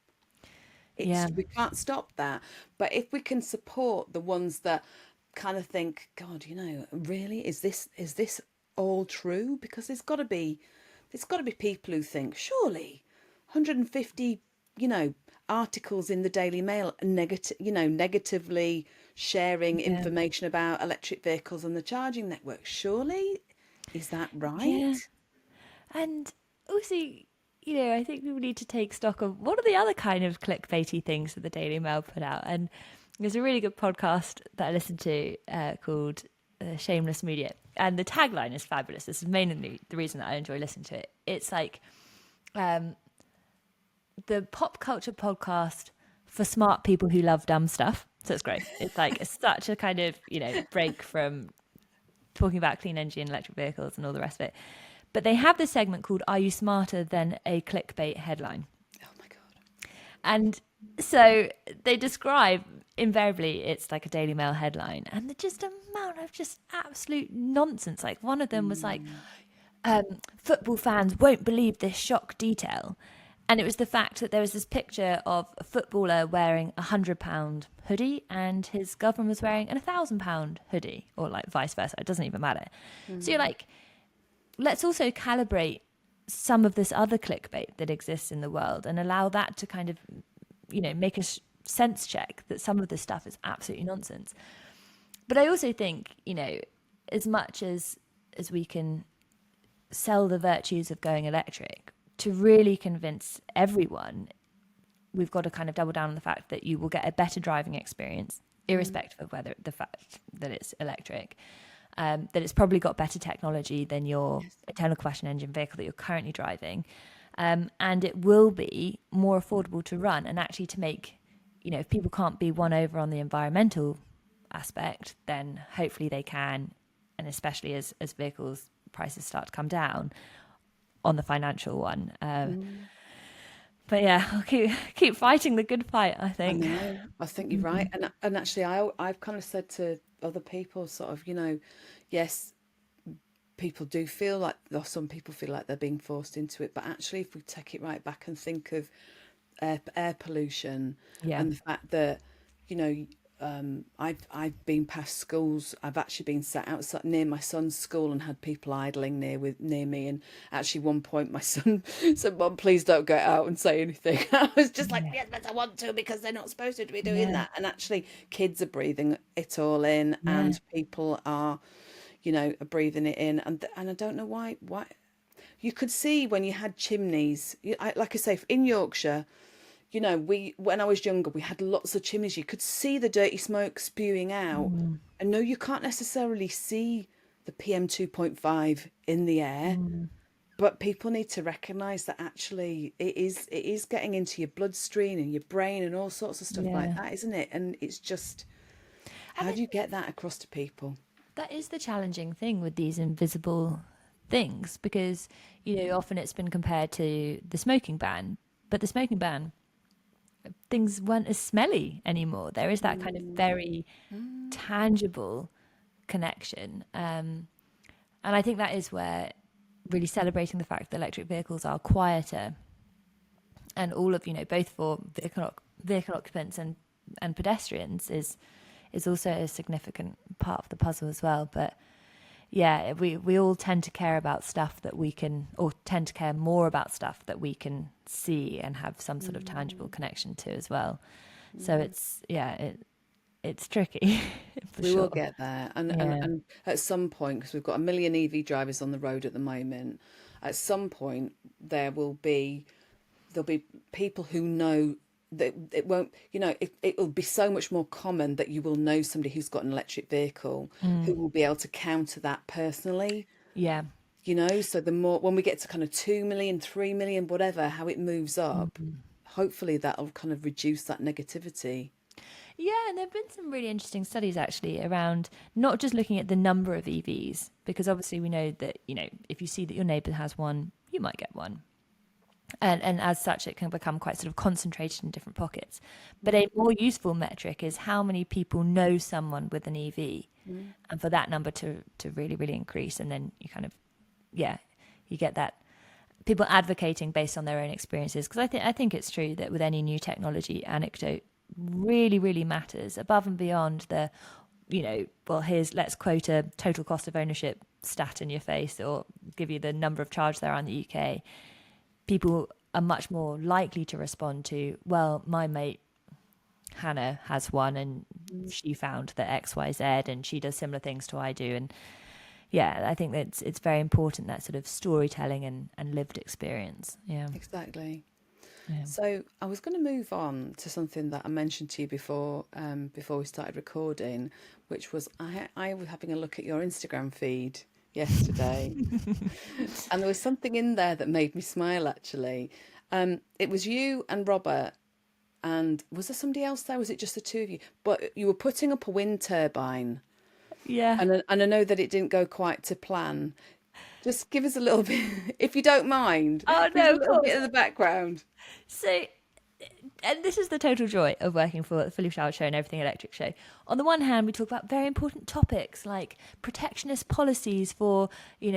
S1: We can't stop that. But if we can support the ones that kind of think, God, really, is this all true? Because there's got to be people who think, surely 150 articles in the Daily Mail negatively sharing information about electric vehicles and the charging network. Surely, is that right?
S2: And also, I think we need to take stock of what are the other kind of clickbaity things that the Daily Mail put out. And there's a really good podcast that I listened to called Shameless Media, and the tagline is fabulous. This is mainly the reason that I enjoy listening to it. It's like the pop culture podcast for smart people who love dumb stuff. So it's great. It's like it's such a kind of break from talking about clean energy and electric vehicles and all the rest of it. But they have this segment called "Are You Smarter Than a Clickbait Headline?"
S1: Oh my God.
S2: And so they describe, invariably it's like a Daily Mail headline, and the just amount of just absolute nonsense. Like one of them was like, football fans won't believe this shock detail. And it was the fact that there was this picture of a footballer wearing a £100 hoodie and his girlfriend was wearing an £1,000 hoodie, or like vice versa. It doesn't even matter. So you're like, let's also calibrate some of this other clickbait that exists in the world and allow that to kind of, make a sense check that some of this stuff is absolutely nonsense. But I also think, as much as we can sell the virtues of going electric, to really convince everyone, we've got to kind of double down on the fact that you will get a better driving experience, irrespective of whether the fact that it's electric, that it's probably got better technology than your internal combustion engine vehicle that you're currently driving. And it will be more affordable to run, and actually to make, if people can't be won over on the environmental aspect, then hopefully they can, and especially as vehicles prices start to come down, on the financial one. But yeah, I'll keep fighting the good fight, I think.
S1: I think you're right. And actually I've kind of said to other people sort of, yes, people do feel like, or some people feel like they're being forced into it, but actually if we take it right back and think of air pollution and the fact that, I've been past schools. I've actually been sat outside near my son's school and had people idling near me. And actually, one point my son said, "Mum, please don't go out and say anything." I was just like, "Yes, but I want to, because they're not supposed to be doing that." And actually, kids are breathing it all in, and people are, are breathing it in. And I don't know why. You could see when you had chimneys, like I say, in Yorkshire. When I was younger, we had lots of chimneys. You could see the dirty smoke spewing out. And no, you can't necessarily see the PM 2.5 in the air. But people need to recognise that actually it is getting into your bloodstream and your brain and all sorts of stuff like that, isn't it? And it's just, how do you get that across to people?
S2: That is the challenging thing with these invisible things, because, often it's been compared to the smoking ban, but the smoking ban, things weren't as smelly anymore. There is that kind of very tangible connection. And I think that is where really celebrating the fact that electric vehicles are quieter, and all of, both for vehicle occupants and pedestrians is also a significant part of the puzzle as well. But yeah, we all tend to care about stuff that we can, or tend to care more about stuff that we can see and have some sort of tangible connection to as well. So it's tricky.
S1: We will get there, and at some point, because we've got 1 million EV drivers on the road at the moment, at some point there'll be people who know that it won't, it'll be so much more common that you will know somebody who's got an electric vehicle who will be able to counter that personally.
S2: Yeah.
S1: So the more, when we get to kind of 2 million, 3 million, whatever, how it moves up, hopefully that'll kind of reduce that negativity.
S2: Yeah, and there have been some really interesting studies actually around not just looking at the number of EVs, because obviously we know that, if you see that your neighbour has one, you might get one. And as such, it can become quite sort of concentrated in different pockets. But a more useful metric is how many people know someone with an EV, and for that number to really, really increase. And then you kind of, you get that people advocating based on their own experiences. Because I think it's true that with any new technology, anecdote really, really matters above and beyond the, let's quote a total cost of ownership stat in your face, or give you the number of charge there are in the UK. People are much more likely to respond to, well, my mate Hannah has one and she found that X, Y, Z, and she does similar things to I do. And I think that it's very important, that sort of storytelling and lived experience. Yeah,
S1: exactly.
S2: Yeah.
S1: So I was going to move on to something that I mentioned to you before we started recording, which was I was having a look at your Instagram feed yesterday, and there was something in there that made me smile, actually. It was you and Robert, and was there somebody else there? Was it just the two of you? But you were putting up a wind turbine.
S2: Yeah.
S1: And I know that it didn't go quite to plan. Just give us a little bit, if you don't mind.
S2: Oh, no,
S1: a little bit of the background.
S2: So, and this is the total joy of working for the Fully Showered Show and Everything Electric Show. On the one hand, we talk about very important topics like protectionist policies for,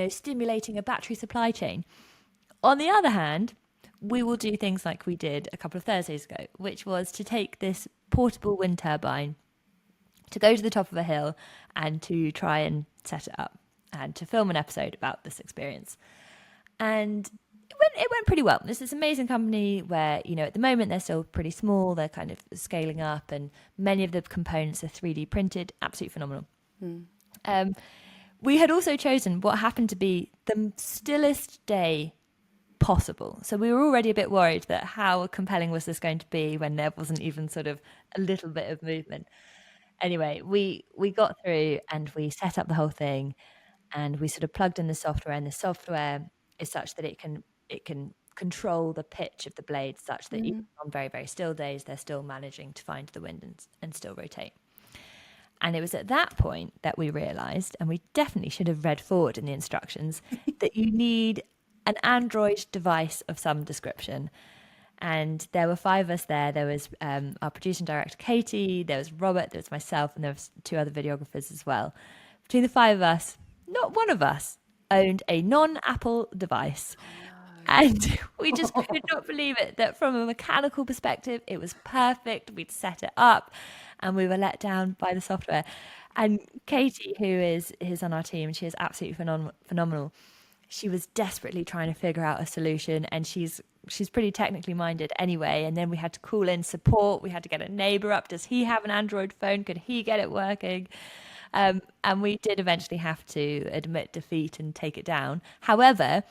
S2: stimulating a battery supply chain. On the other hand, we will do things like we did a couple of Thursdays ago, which was to take this portable wind turbine, to go to the top of a hill and to try and set it up and to film an episode about this experience. And it went pretty well. There's this amazing company where, at the moment they're still pretty small. They're kind of scaling up, and many of the components are 3D printed. Absolutely phenomenal. We had also chosen what happened to be the stillest day possible. So we were already a bit worried that how compelling was this going to be when there wasn't even sort of a little bit of movement. Anyway, we got through and we set up the whole thing, and we sort of plugged in the software, and the software is such that it can control the pitch of the blade such that even on very, very still days, they're still managing to find the wind and still rotate. And it was at that point that we realised, and we definitely should have read forward in the instructions, that you need an Android device of some description. And there were 5 of us there. There was our producer and director, Katie, there was Robert, there was myself, and there was 2 other videographers as well. Between the 5 of us, not one of us owned a non-Apple device. And we just could not believe it, that from a mechanical perspective, it was perfect. We'd set it up and we were let down by the software. And Katie, who is on our team, she is absolutely phenomenal. She was desperately trying to figure out a solution, and she's pretty technically minded anyway. And then we had to call in support. We had to get a neighbour up. Does he have an Android phone? Could he get it working? And we did eventually have to admit defeat and take it down. However,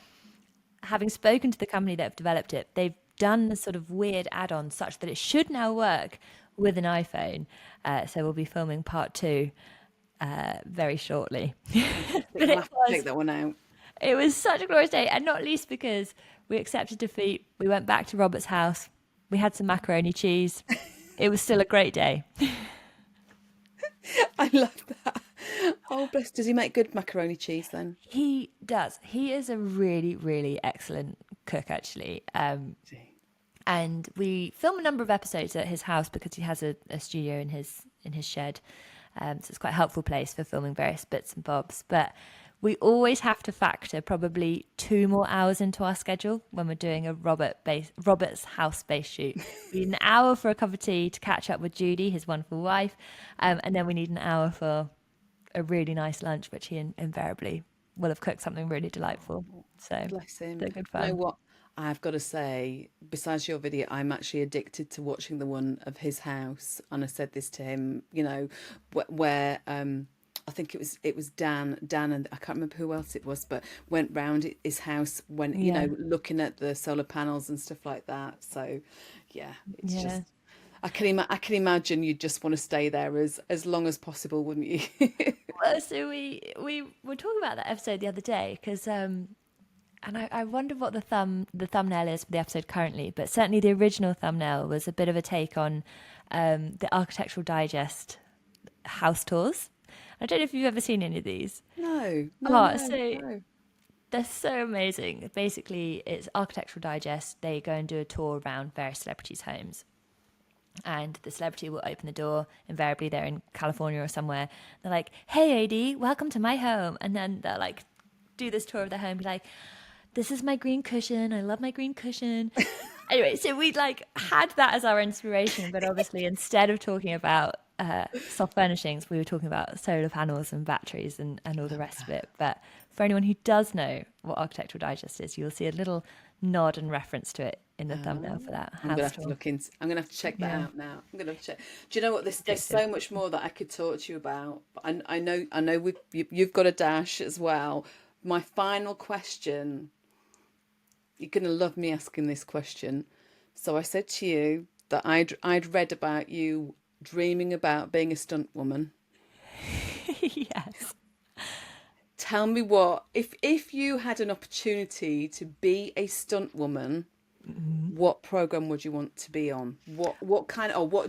S2: having spoken to the company that have developed it, they've done a sort of weird add-on such that it should now work with an iPhone. So we'll be filming part 2 very shortly.
S1: But we'll have to take that one out.
S2: it was such a glorious day, and not least because we accepted defeat. We went back to Robert's house. We had some macaroni cheese. It was still a great day.
S1: I love that. Oh, bless. Does he make good macaroni cheese then?
S2: He does. He is a really, really excellent cook, actually. And we film a number of episodes at his house because he has a studio in his shed. So it's quite a helpful place for filming various bits and bobs. But we always have to factor probably 2 more hours into our schedule when we're doing a Robert's house-based shoot. We need an hour for a cup of tea to catch up with Judy, his wonderful wife, and then we need an hour for a really nice lunch, which he invariably will have cooked something really delightful. So
S1: Bless him.
S2: they're good fun.
S1: You know what? I've got to say, besides your video, I'm actually addicted to watching the one of his house. And I said this to him, you know, where I think it was Dan, and I can't remember who else it was, but went round his house when, you know, looking at the solar panels and stuff like that. So, yeah, it's just, I can imagine you'd just want to stay there as long as possible, wouldn't you?
S2: Well, so we were talking about that episode the other day because and I wonder what the thumbnail is for the episode currently, but certainly the original thumbnail was a bit of a take on the Architectural Digest house tours. I don't know if you've ever seen any of these.
S1: No.
S2: They're so amazing. Basically, it's Architectural Digest. They go and do a tour around various celebrities' homes. And the celebrity will open the door. Invariably, they're in California or somewhere. They're like, "Hey, AD, welcome to my home." And then they'll like do this tour of their home, be like, "This is my green cushion. I love my green cushion." Anyway, so we like had that as our inspiration, but obviously instead of talking about soft furnishings, we were talking about solar panels and batteries and all the rest of it. But for anyone who does know what Architectural Digest is, you'll see a little nod and reference to it in the thumbnail for that.
S1: I'm gonna have to look into. I'm gonna have to check that out now. I'm gonna have to check. Do you know what? There's so much more that I could talk to you about. But I know you've got a dash as well. My final question. You're gonna love me asking this question. So I said to you that I'd read about you dreaming about being a stunt woman.
S2: Yes.
S1: Tell me what if you had an opportunity to be a stunt woman, what program would you want to be on? What kind of, or what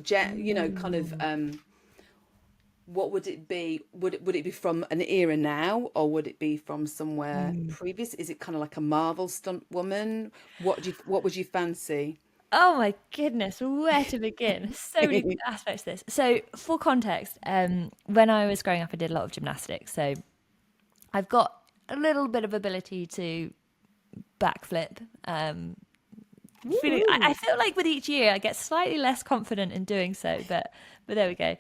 S1: what would it be? Would it be from an era now, or would it be from somewhere previous? Is it kind of like a Marvel stunt woman? What would you fancy?
S2: Oh my goodness, where to begin? So many good aspects to this. So for context, when I was growing up, I did a lot of gymnastics. So I've got a little bit of ability to backflip. I feel like with each year I get slightly less confident in doing so, but there we go.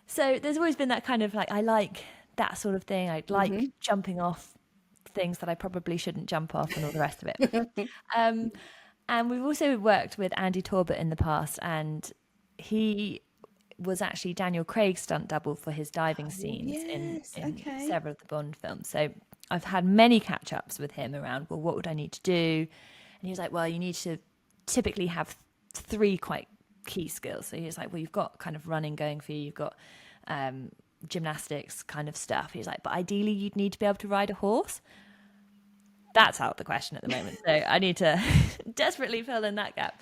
S2: So there's always been that kind of like, I like that sort of thing. I like jumping off things that I probably shouldn't jump off and all the rest of it. And we've also worked with Andy Torbett in the past, and he was actually Daniel Craig's stunt double for his diving scenes in several of the Bond films. So I've had many catch-ups with him around, well, what would I need to do? And he was like, well, you need to typically have 3 quite key skills. So he was like, well, you've got kind of running going for you, you've got gymnastics kind of stuff. He was like, but ideally you'd need to be able to ride a horse. That's out of the question at the moment. So I need to desperately fill in that gap.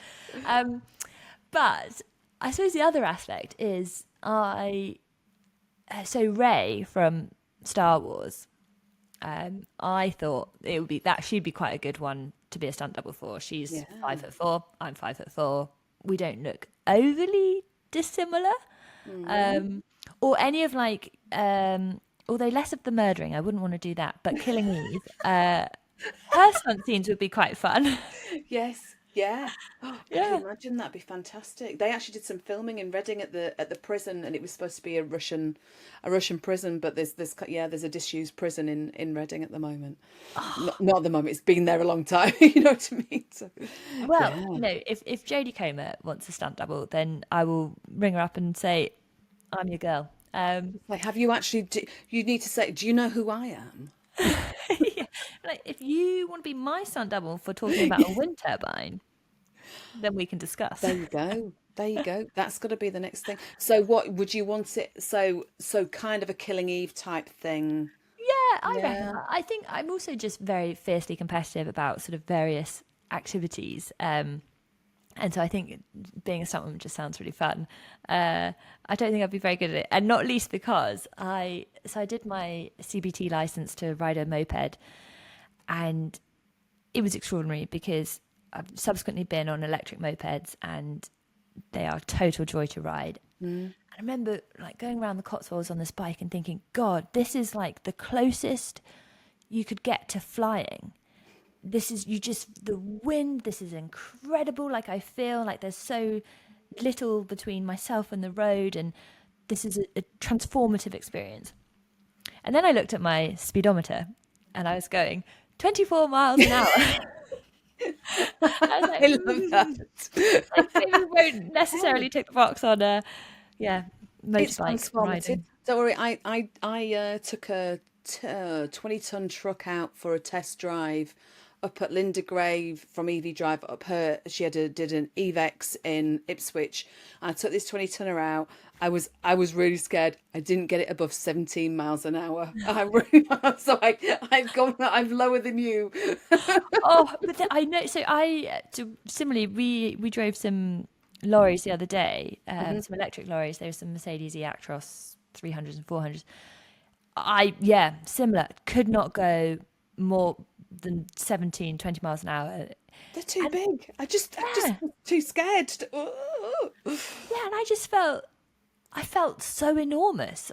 S2: But I suppose the other aspect is so Rey from Star Wars, I thought she'd be quite a good one to be a stunt double for. She's 5'4", I'm 5'4". We don't look overly dissimilar. Or any of like, although less of the murdering, I wouldn't want to do that, but killing Eve, her stunt scenes would be quite fun.
S1: Yes, yeah. I can imagine that'd be fantastic. They actually did some filming in Reading at the prison, and it was supposed to be a Russian prison, but there's a disused prison in Reading at the moment. Not at the moment. It's been there a long time. You know what I mean? So,
S2: well, if Jodie Comer wants a stunt double, then I will ring her up and say, I'm your girl.
S1: Like, have you actually? You need to say, do you know who I am?
S2: Yeah. Like, if you want to be my stunt double for talking about a wind turbine, then we can discuss.
S1: There you go. That's got to be the next thing. So what would you want it? So kind of a Killing Eve type thing.
S2: I reckon. I think I'm also just very fiercely competitive about sort of various activities. And so I think being a stuntwoman just sounds really fun. I don't think I'd be very good at it, and not least because I did my CBT license to ride a moped, and it was extraordinary because I've subsequently been on electric mopeds, and they are total joy to ride. I remember like going around the Cotswolds on this bike and thinking, God, this is like the closest you could get to flying. This is the wind. This is incredible. Like I feel like there's so little between myself and the road, and this is a transformative experience. And then I looked at my speedometer and I was going 24 miles an hour. I was like,
S1: I love that.
S2: Like, maybe we won't necessarily tick the box on motorbike riding.
S1: Don't worry, I took a 20-ton truck out for a test drive up at Lindagrave from EV Drive up her. She did an EVEX in Ipswich. I took this 20-tonner out. I was really scared. I didn't get it above 17 miles an hour. So I'm lower than you.
S2: Oh, but I know. So similarly, we drove some lorries the other day, some electric lorries. There were some Mercedes E-Actros 300s and 400s. Similar. Could not go more than 17, 20 miles an hour.
S1: They're too big. I just too scared.
S2: Yeah, and I felt so enormous.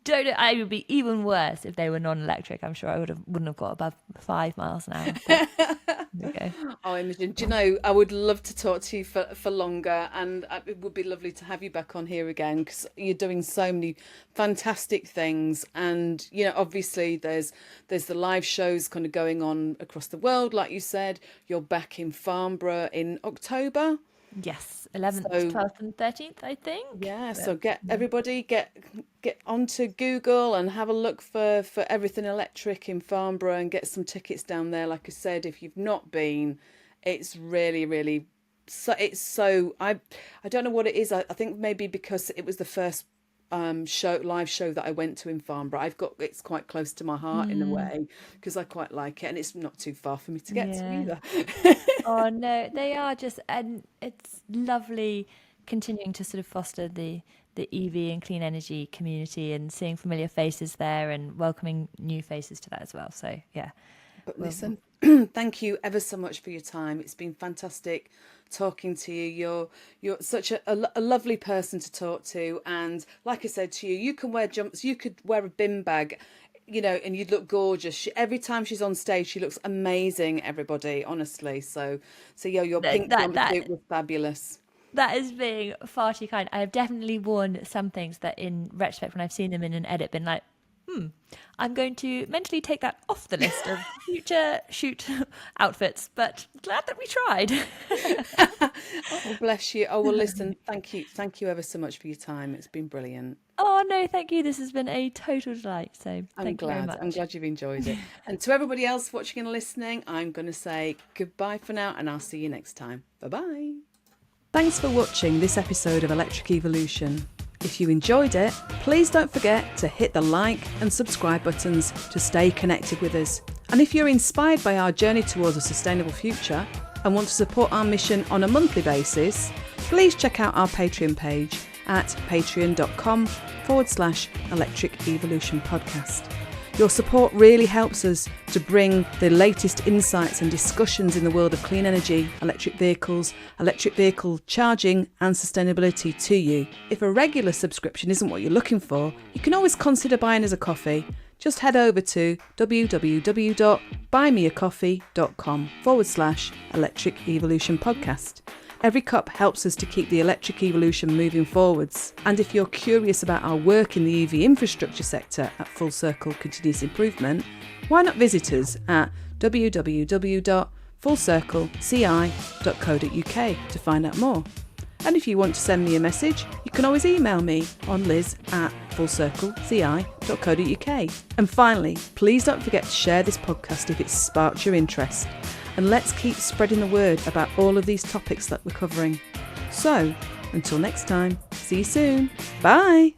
S2: Don't know. I would be even worse if they were non-electric. I'm sure I wouldn't have got above 5 miles an hour. Okay.
S1: Oh, Imogen, do you know, I would love to talk to you for longer, and it would be lovely to have you back on here again, because you're doing so many fantastic things. And, you know, obviously there's the live shows kind of going on across the world, like you said. You're back in Farnborough in October.
S2: Yes, 11th, 12th and 13th, I think.
S1: Yeah, so everybody get onto Google and have a look for everything electric in Farnborough and get some tickets down there. Like I said, if you've not been, it's really, really, I don't know what it is. I think maybe because it was the first live show that I went to in Farnborough. It's quite close to my heart in a way, because I quite like it, and it's not too far for me to get to either.
S2: Oh no, they are just, and it's lovely continuing to sort of foster the EV and clean energy community, and seeing familiar faces there and welcoming new faces to that as well. So yeah.
S1: But listen, thank you ever so much for your time. It's been fantastic talking to you. You're such a lovely person to talk to, and like I said to you, you can wear jumps, you could wear a bin bag, you know, and you'd look gorgeous. Every time she's on stage, she looks amazing, everybody, honestly. So yeah, your pink jumpsuit was fabulous.
S2: That is being far too kind. I have definitely worn some things that in retrospect, when I've seen them in an edit, been like, I'm going to mentally take that off the list of future shoot outfits, but glad that we tried.
S1: Oh, bless you. Oh, well, listen, thank you ever so much for your time. It's been brilliant.
S2: Oh, no, thank you. This has been a total delight. So thank you very much.
S1: I'm glad you've enjoyed it. And to everybody else watching and listening, I'm going to say goodbye for now, and I'll see you next time. Bye-bye. Thanks for watching this episode of Electric Evolution. If you enjoyed it, please don't forget to hit the like and subscribe buttons to stay connected with us. And if you're inspired by our journey towards a sustainable future and want to support our mission on a monthly basis, please check out our Patreon page at patreon.com/Electric Evolution Podcast. Your support really helps us to bring the latest insights and discussions in the world of clean energy, electric vehicles, electric vehicle charging and sustainability to you. If a regular subscription isn't what you're looking for, you can always consider buying us a coffee. Just head over to www.buymeacoffee.com/Electric Evolution Podcast. Every cup helps us to keep the electric evolution moving forwards. And if you're curious about our work in the EV infrastructure sector at Full Circle Continuous Improvement, why not visit us at www.fullcircleci.co.uk to find out more. And if you want to send me a message, you can always email me on liz@fullcircleci.co.uk. And finally, please don't forget to share this podcast if it sparked your interest. And let's keep spreading the word about all of these topics that we're covering. So, until next time, see you soon. Bye.